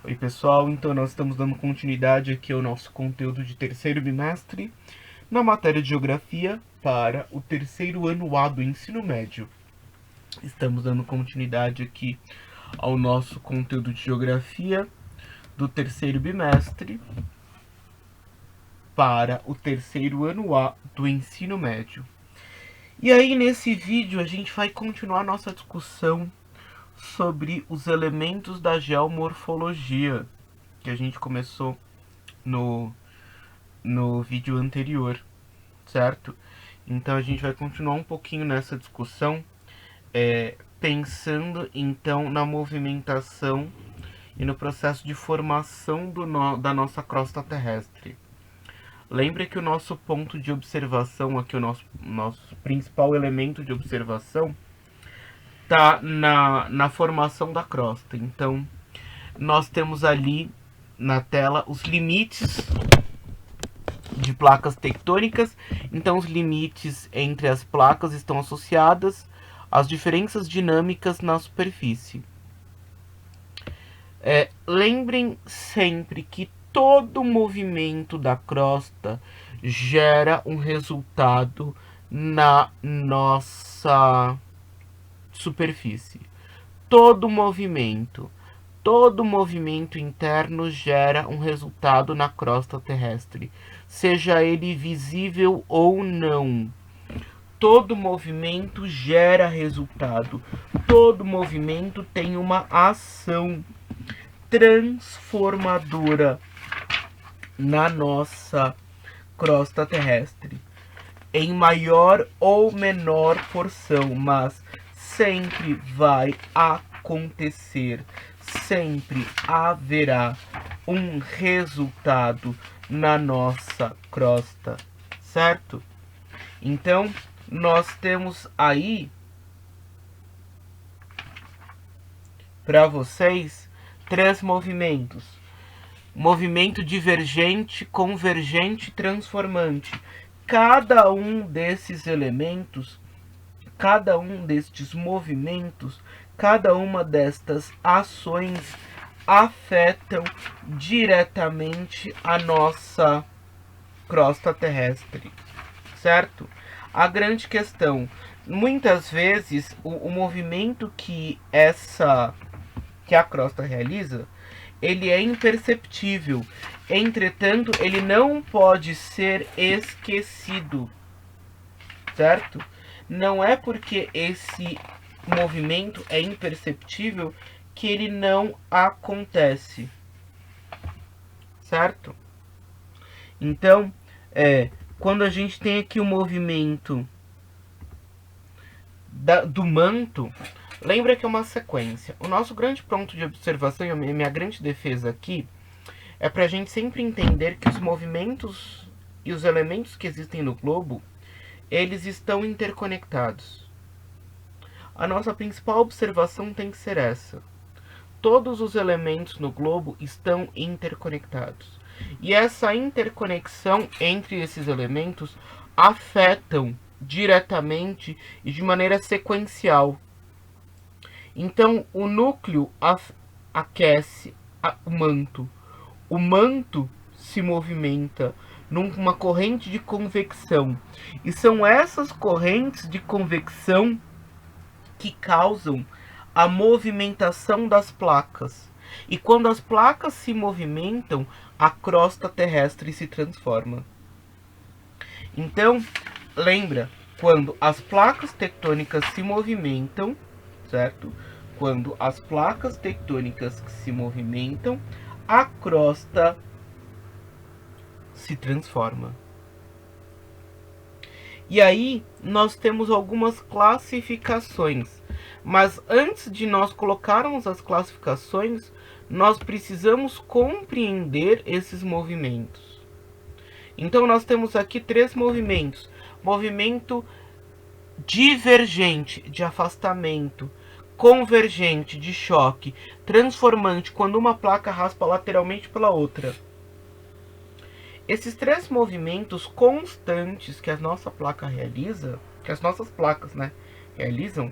Oi pessoal, então nós estamos dando continuidade aqui ao nosso conteúdo de terceiro bimestre na matéria de Geografia para o terceiro ano A do ensino médio. Estamos dando continuidade aqui ao nosso conteúdo de Geografia do terceiro bimestre para o terceiro ano A do ensino médio. E aí nesse vídeo a gente vai continuar nossa discussão sobre os elementos da geomorfologia que a gente começou no vídeo anterior, certo? Então a gente vai continuar um pouquinho nessa discussão, pensando então na movimentação e no processo de formação da nossa crosta terrestre. Lembre que o nosso ponto de observação aqui, o nosso principal elemento de observação, está na formação da crosta. Então, nós temos ali na tela os limites de placas tectônicas. Então, os limites entre as placas estão associadas às diferenças dinâmicas na superfície. Lembrem sempre que todo movimento da crosta gera um resultado na nossa superfície. Todo movimento interno gera um resultado na crosta terrestre, seja ele visível ou não. Todo movimento gera resultado. Todo movimento tem uma ação transformadora na nossa crosta terrestre, em maior ou menor porção, mas sempre vai acontecer, sempre haverá um resultado na nossa crosta, certo? Então, nós temos aí para vocês 3 movimentos: movimento divergente, convergente e transformante. Cada um desses elementos, cada um destes movimentos, cada uma destas ações afetam diretamente a nossa crosta terrestre, certo? A grande questão, muitas vezes o movimento que a crosta realiza, ele é imperceptível. Entretanto, ele não pode ser esquecido, certo? Não é porque esse movimento é imperceptível que ele não acontece, certo? Então, quando a gente tem aqui o movimento do manto, lembra que é uma sequência. O nosso grande ponto de observação e a minha grande defesa aqui é para a gente sempre entender que os movimentos e os elementos que existem no globo, eles estão interconectados. A nossa principal observação tem que ser essa: todos os elementos no globo estão interconectados. E essa interconexão entre esses elementos afetam diretamente e de maneira sequencial. Então, o núcleo aquece o manto. O manto se movimenta numa corrente de convecção. E são essas correntes de convecção que causam a movimentação das placas. E quando as placas se movimentam, a crosta terrestre se transforma. Então, lembra, quando as placas tectônicas se movimentam, certo? Quando as placas tectônicas se movimentam, a crosta se transforma. E aí, nós temos algumas classificações. Mas antes de nós colocarmos as classificações, nós precisamos compreender esses movimentos. Então, nós temos aqui 3 movimentos: movimento divergente, de afastamento; convergente, de choque; transformante, quando uma placa raspa lateralmente pela outra. Esses 3 movimentos constantes que a nossa placa realiza, que as nossas placas, realizam,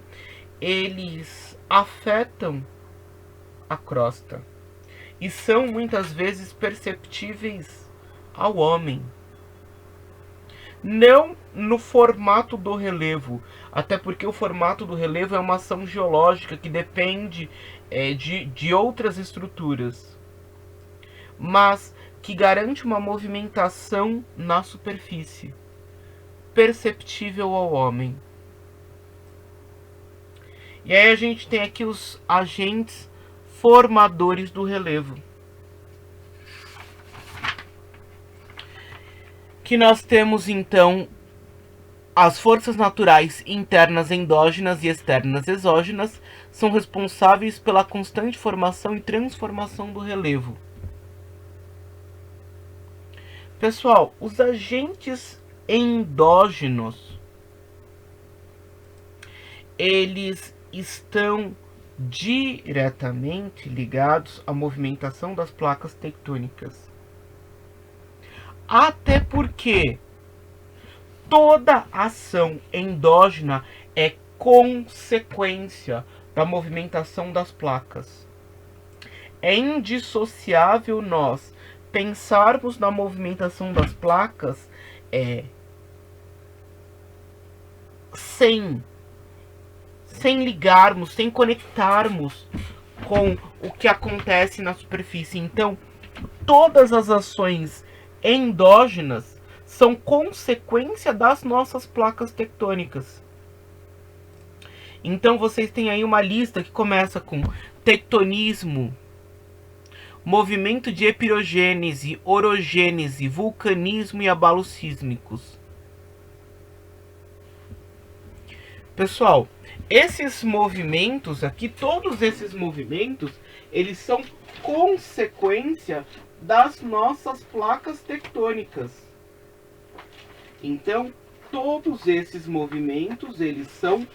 eles afetam a crosta. e são muitas vezes perceptíveis ao homem. Não no formato do relevo, até porque o formato do relevo é uma ação geológica que depende de outras estruturas, mas que garante uma movimentação na superfície, perceptível ao homem. E aí a gente tem aqui os agentes formadores do relevo, que nós temos então as forças naturais internas endógenas e externas exógenas são responsáveis pela constante formação e transformação do relevo. Pessoal, os agentes endógenos, eles estão diretamente ligados à movimentação das placas tectônicas. Até porque toda ação endógena é consequência da movimentação das placas. É indissociável nós pensarmos na movimentação das placas sem ligarmos, sem conectarmos com o que acontece na superfície. Então, todas as ações endógenas são consequência das nossas placas tectônicas. Então vocês têm aí uma lista que começa com tectonismo, movimento de epirogênese, orogênese, vulcanismo e abalos sísmicos. Pessoal, esses movimentos aqui, todos esses movimentos, eles são consequência das nossas placas tectônicas. Então, todos esses movimentos, eles são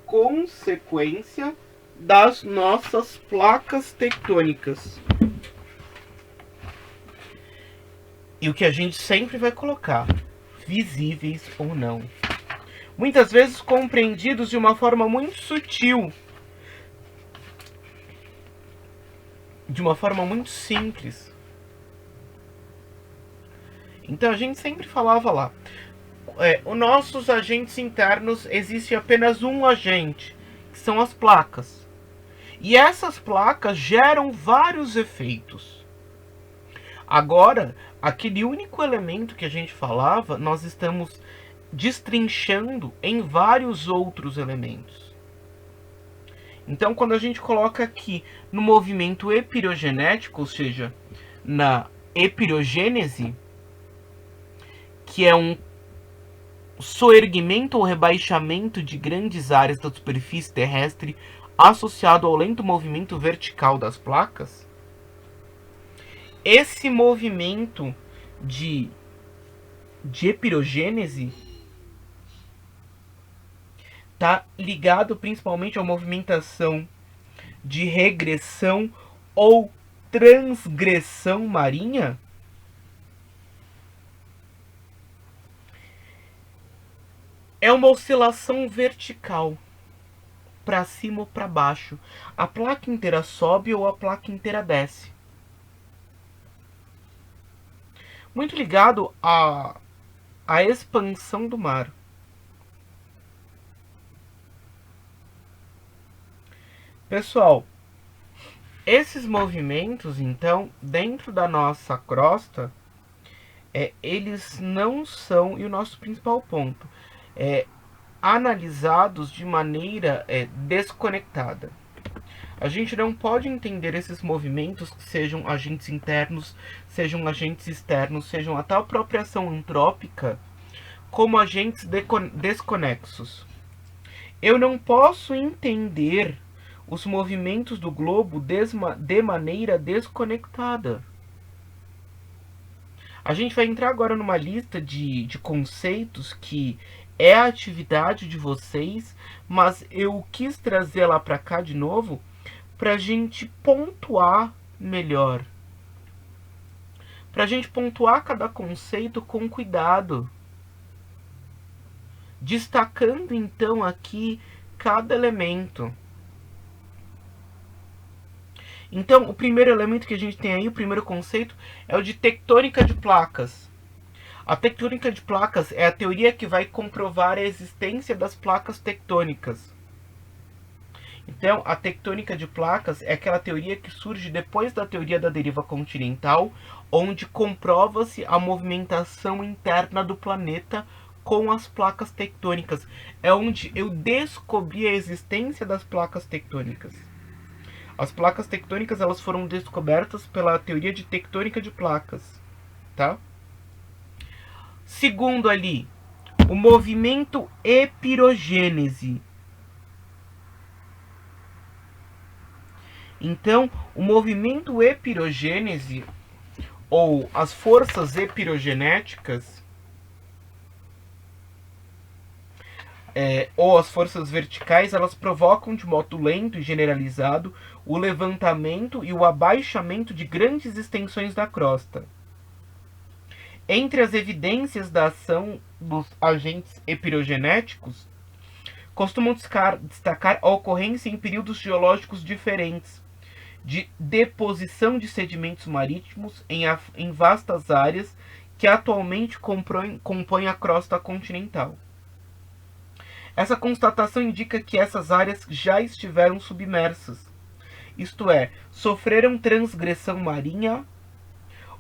consequência das nossas placas tectônicas. E o que a gente sempre vai colocar, visíveis ou não. Muitas vezes compreendidos de uma forma muito sutil, de uma forma muito simples. Então a gente sempre falava lá, os nossos agentes internos, existe apenas um agente, que são as placas. E essas placas geram vários efeitos. Agora, aquele único elemento que a gente falava, nós estamos destrinchando em vários outros elementos. Então, quando a gente coloca aqui no movimento epirogenético, ou seja, na epirogênese, que é um soerguimento ou rebaixamento de grandes áreas da superfície terrestre associado ao lento movimento vertical das placas, esse movimento de epirogênese está ligado principalmente à movimentação de regressão ou transgressão marinha. É uma oscilação vertical, para cima ou para baixo. A placa inteira sobe ou a placa inteira desce. Muito ligado à expansão do mar. Pessoal, esses movimentos, então, dentro da nossa crosta, eles não são, e o nosso principal ponto, analisados de maneira desconectada. A gente não pode entender esses movimentos, que sejam agentes internos, sejam agentes externos, sejam até a própria ação antrópica, como agentes desconexos. Eu não posso entender os movimentos do globo de maneira desconectada. A gente vai entrar agora numa lista de conceitos que é a atividade de vocês, mas eu quis trazer lá para cá de novo para a gente pontuar melhor. Para a gente pontuar cada conceito com cuidado. Destacando então aqui cada elemento. Então, o primeiro elemento que a gente tem aí, o primeiro conceito, é o de tectônica de placas. A tectônica de placas é a teoria que vai comprovar a existência das placas tectônicas. Então, a tectônica de placas é aquela teoria que surge depois da teoria da deriva continental, onde comprova-se a movimentação interna do planeta com as placas tectônicas. É onde eu descobri a existência das placas tectônicas. As placas tectônicas, elas foram descobertas pela teoria de tectônica de placas, tá? Segundo ali, o movimento epirogênese. Então, o movimento epirogênese, ou as forças epirogenéticas, ou as forças verticais, elas provocam de modo lento e generalizado o levantamento e o abaixamento de grandes extensões da crosta. Entre as evidências da ação dos agentes epirogenéticos, costumam destacar a ocorrência em períodos geológicos diferentes de deposição de sedimentos marítimos em vastas áreas que atualmente compõem a crosta continental. Essa constatação indica que essas áreas já estiveram submersas, isto é, sofreram transgressão marinha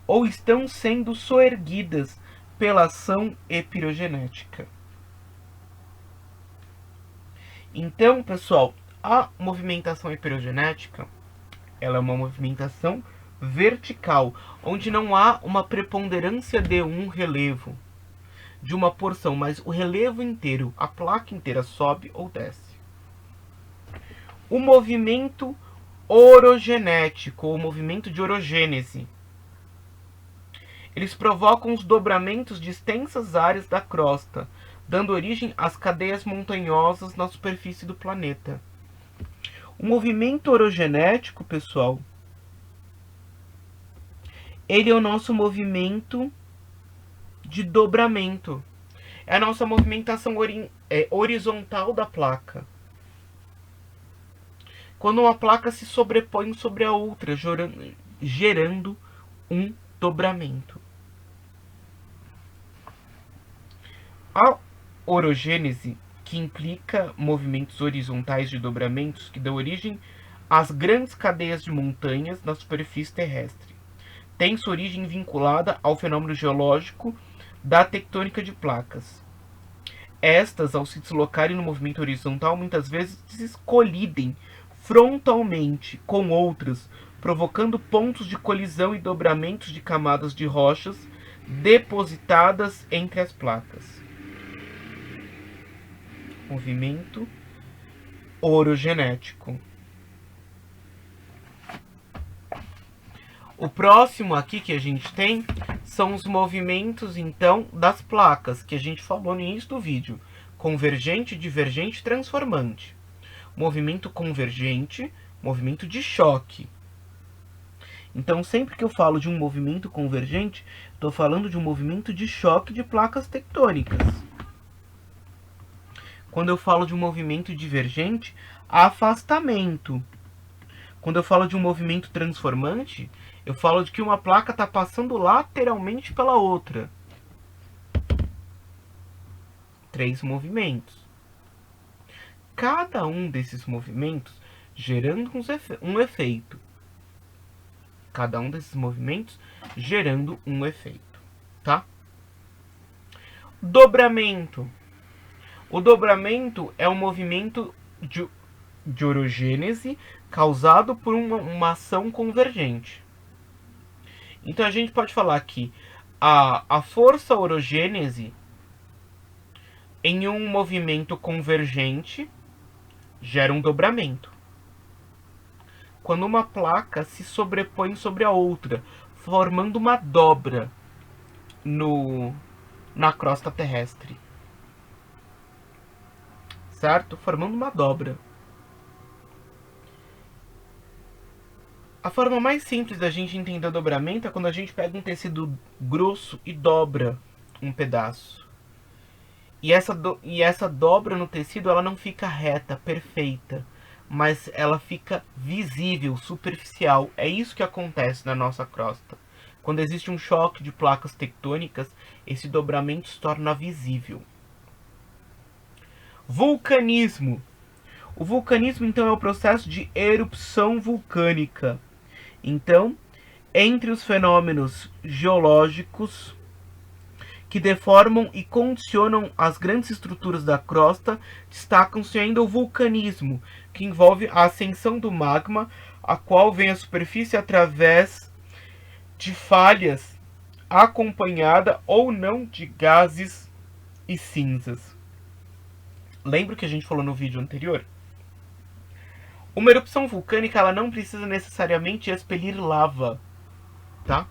ou estão sendo soerguidas pela ação epirogenética. Então, pessoal, a movimentação epirogenética, ela é uma movimentação vertical, onde não há uma preponderância de um relevo, de uma porção, mas o relevo inteiro, a placa inteira sobe ou desce. O movimento orogenético, ou movimento de orogênese, eles provocam os dobramentos de extensas áreas da crosta, dando origem às cadeias montanhosas na superfície do planeta. O movimento orogenético, pessoal, ele é o nosso movimento de dobramento. É a nossa movimentação horizontal da placa. Quando uma placa se sobrepõe sobre a outra, gerando um dobramento. A orogênese, que implica movimentos horizontais de dobramentos que dão origem às grandes cadeias de montanhas na superfície terrestre, tem sua origem vinculada ao fenômeno geológico da tectônica de placas. Estas, ao se deslocarem no movimento horizontal, muitas vezes colidem frontalmente com outras, provocando pontos de colisão e dobramentos de camadas de rochas depositadas entre as placas. Movimento orogenético. O próximo aqui que a gente tem são os movimentos, então, das placas, que a gente falou no início do vídeo. Convergente, divergente, transformante. Movimento convergente, movimento de choque. Então, sempre que eu falo de um movimento convergente, estou falando de um movimento de choque de placas tectônicas. Quando eu falo de um movimento divergente, afastamento. Quando eu falo de um movimento transformante, eu falo de que uma placa está passando lateralmente pela outra. 3 movimentos. Cada um desses movimentos gerando um efeito. Cada um desses movimentos gerando um efeito, tá? Dobramento. O dobramento é um movimento de orogênese causado por uma ação convergente. Então a gente pode falar que a força orogênese em um movimento convergente gera um dobramento. Quando uma placa se sobrepõe sobre a outra, formando uma dobra na crosta terrestre. Certo? Formando uma dobra. A forma mais simples da gente entender o dobramento é quando a gente pega um tecido grosso e dobra um pedaço. E essa dobra no tecido, ela não fica reta, perfeita, mas ela fica visível, superficial. É isso que acontece na nossa crosta. Quando existe um choque de placas tectônicas, esse dobramento se torna visível. Vulcanismo. O vulcanismo, então, é o processo de erupção vulcânica. Então, entre os fenômenos geológicos que deformam e condicionam as grandes estruturas da crosta, destacam-se ainda o vulcanismo, que envolve a ascensão do magma, a qual vem à superfície através de falhas, acompanhada ou não de gases e cinzas. Lembra que a gente falou no vídeo anterior? Uma erupção vulcânica ela não precisa necessariamente expelir lava, tá?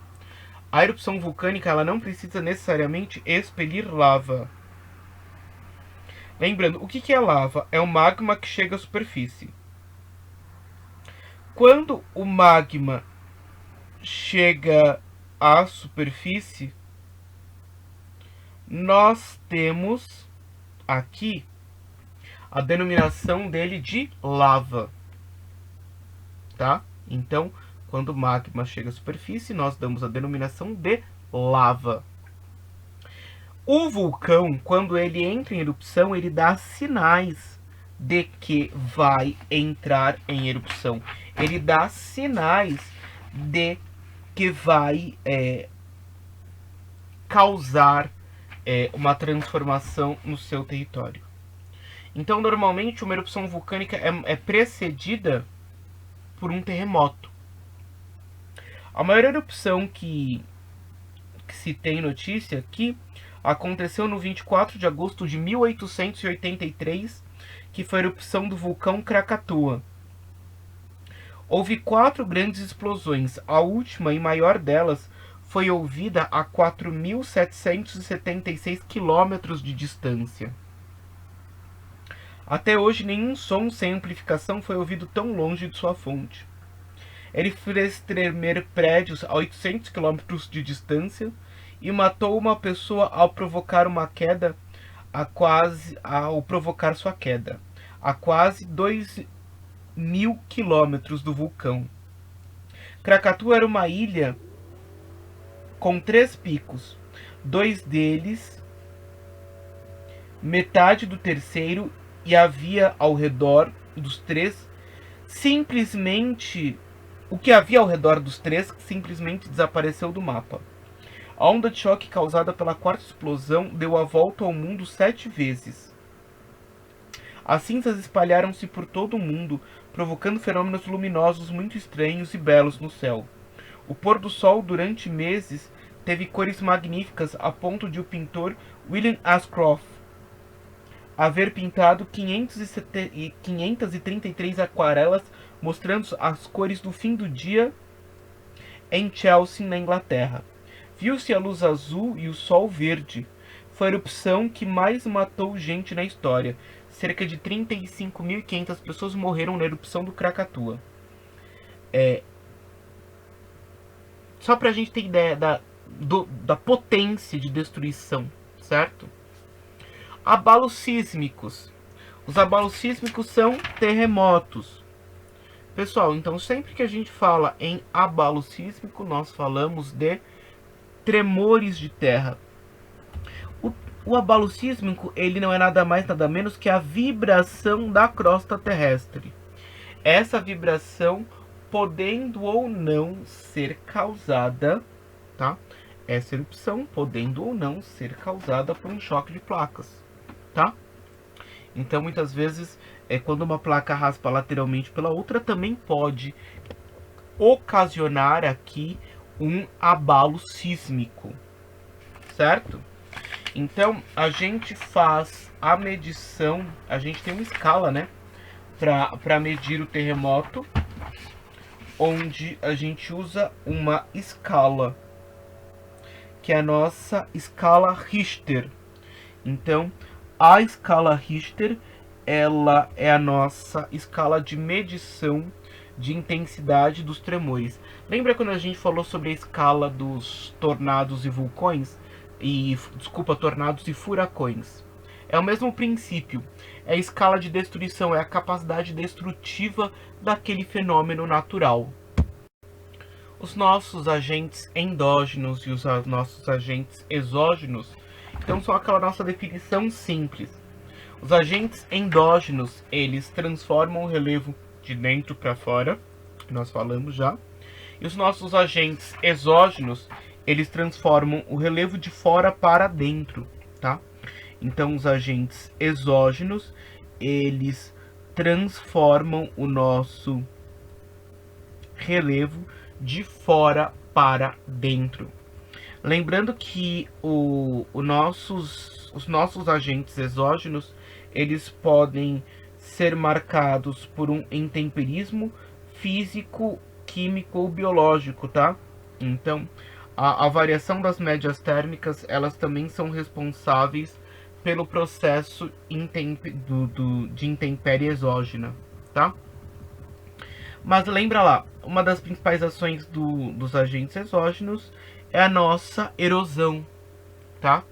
A erupção vulcânica ela não precisa necessariamente expelir lava. Lembrando, o que é lava? É o magma que chega à superfície. Quando o magma chega à superfície, nós temos aqui a denominação dele de lava, tá? Então, quando o magma chega à superfície, nós damos a denominação de lava. O vulcão, quando ele entra em erupção, ele dá sinais de que vai entrar em erupção. Ele dá sinais de que vai causar uma transformação no seu território. Então, normalmente, uma erupção vulcânica é precedida por um terremoto. A maior erupção que se tem notícia aqui aconteceu no 24 de agosto de 1883, que foi a erupção do vulcão Krakatoa. Houve 4 grandes explosões. A última e maior delas foi ouvida a 4.776 quilômetros de distância. Até hoje, nenhum som sem amplificação foi ouvido tão longe de sua fonte. Ele fez tremer prédios a 800 quilômetros de distância e matou uma pessoa ao provocar uma queda ao provocar sua queda a quase 2.000 quilômetros do vulcão. Krakatoa era uma ilha com 3 picos, 2 deles, metade do terceiro, e havia ao redor dos 3 simplesmente o que havia ao redor dos 3 simplesmente desapareceu do mapa. A onda de choque causada pela 4ª explosão deu a volta ao mundo 7 vezes. As cinzas espalharam-se por todo o mundo, provocando fenômenos luminosos muito estranhos e belos no céu. O pôr do sol durante meses teve cores magníficas a ponto de o pintor William Ashcroft haver pintado 533 aquarelas mostrando as cores do fim do dia em Chelsea, na Inglaterra. Viu-se a luz azul e o sol verde. Foi a erupção que mais matou gente na história. Cerca de 35.500 pessoas morreram na erupção do Krakatoa. Só pra gente ter ideia da potência de destruição, certo? Abalos sísmicos. Os abalos sísmicos são terremotos. Pessoal, então sempre que a gente fala em abalo sísmico, nós falamos de tremores de terra. O abalo sísmico, ele não é nada mais, nada menos que a vibração da crosta terrestre. Essa vibração podendo ou não ser causada, tá? Essa erupção podendo ou não ser causada por um choque de placas, tá? Então, muitas vezes, quando uma placa raspa lateralmente pela outra, também pode ocasionar aqui um abalo sísmico, certo? Então, a gente faz a medição, a gente tem uma escala, né, para medir o terremoto, onde a gente usa uma escala, que é a nossa escala Richter. Então, a escala Richter, ela é a nossa escala de medição de intensidade dos tremores. Lembra quando a gente falou sobre a escala dos tornados e vulcões? Tornados e furacões. É o mesmo princípio. É a escala de destruição, é a capacidade destrutiva daquele fenômeno natural. Os nossos agentes endógenos e os nossos agentes exógenos, então, são aquela nossa definição simples. Os agentes endógenos, eles transformam o relevo de dentro para fora, que nós falamos já. E os nossos agentes exógenos, eles transformam o relevo de fora para dentro, tá? Então, os agentes exógenos, eles transformam o nosso relevo de fora para dentro. Lembrando que os nossos agentes exógenos, eles podem ser marcados por um intemperismo físico, químico ou biológico, tá? Então, a variação das médias térmicas, elas também são responsáveis pelo processo de intempérie exógena, tá? Mas lembra lá, uma das principais ações dos agentes exógenos é a nossa erosão, tá?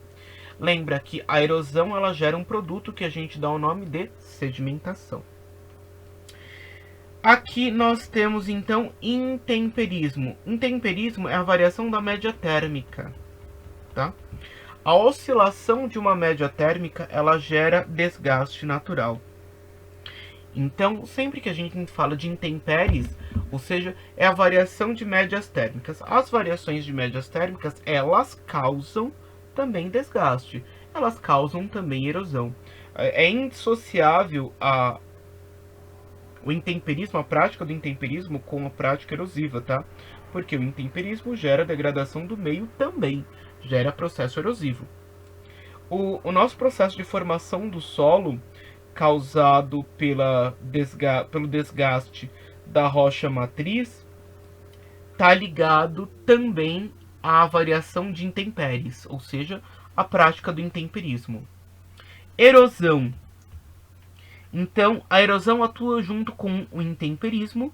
Lembra que a erosão, ela gera um produto que a gente dá o nome de sedimentação. Aqui nós temos então intemperismo. Intemperismo é a variação da média térmica, tá? A oscilação de uma média térmica, ela gera desgaste natural. Então, sempre que a gente fala de intempéries, ou seja, é a variação de médias térmicas. As variações de médias térmicas, elas causam também desgaste. Elas causam também erosão. É indissociável o intemperismo, a prática do intemperismo com a prática erosiva, tá? Porque o intemperismo gera degradação do meio também, gera processo erosivo. O nosso processo de formação do solo, causado pelo desgaste da rocha matriz, está ligado também à variação de intempéries, ou seja, a prática do intemperismo. Erosão. Então, a erosão atua junto com o intemperismo,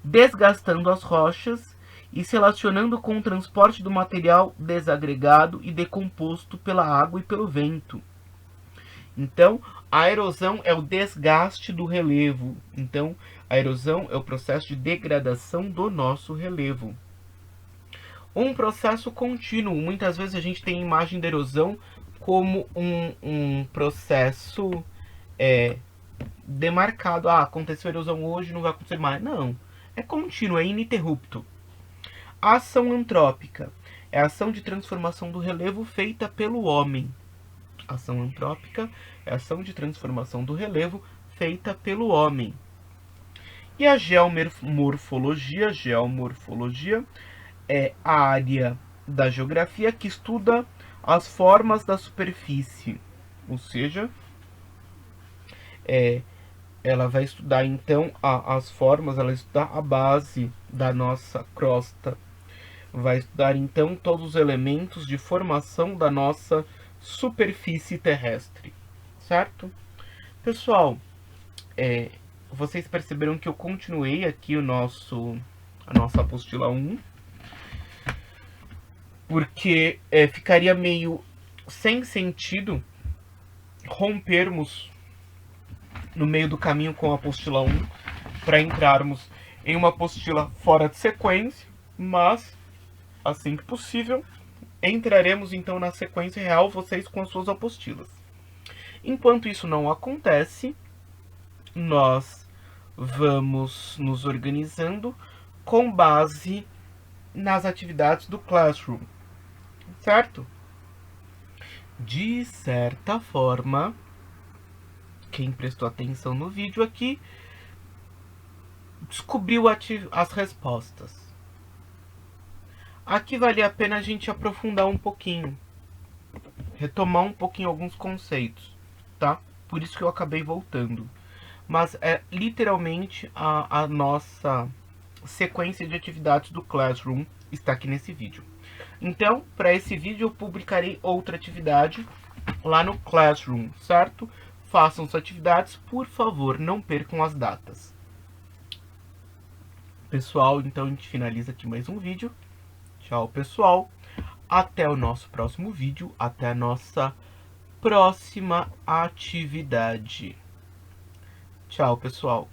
desgastando as rochas e se relacionando com o transporte do material desagregado e decomposto pela água e pelo vento. Então, a erosão é o desgaste do relevo. Então, a erosão é o processo de degradação do nosso relevo. Um processo contínuo. Muitas vezes a gente tem a imagem da erosão como um processo demarcado. Ah, aconteceu erosão hoje, não vai acontecer mais. Não. É contínuo, é ininterrupto. A ação antrópica é a ação de transformação do relevo feita pelo homem. Ação antrópica é a ação de transformação do relevo feita pelo homem. E a geomorfologia é a área da geografia que estuda as formas da superfície. Ou seja, ela vai estudar então as formas, ela vai estudar a base da nossa crosta. Vai estudar então todos os elementos de formação da nossa superfície terrestre, certo? Pessoal, vocês perceberam que eu continuei aqui a nossa apostila 1, porque ficaria meio sem sentido rompermos no meio do caminho com a apostila 1 para entrarmos em uma apostila fora de sequência, mas assim que possível entraremos então na sequência real, vocês com as suas apostilas. Enquanto isso não acontece, nós vamos nos organizando com base nas atividades do Classroom, certo? De certa forma, quem prestou atenção no vídeo aqui descobriu as respostas. Aqui vale a pena a gente aprofundar um pouquinho, retomar um pouquinho alguns conceitos, tá? Por isso que eu acabei voltando. Mas é literalmente a nossa sequência de atividades do Classroom está aqui nesse vídeo. Então, para esse vídeo eu publicarei outra atividade lá no Classroom, certo? Façam suas atividades, por favor, não percam as datas. Pessoal, então a gente finaliza aqui mais um vídeo. Tchau, pessoal. Até o nosso próximo vídeo. Até a nossa próxima atividade. Tchau, pessoal.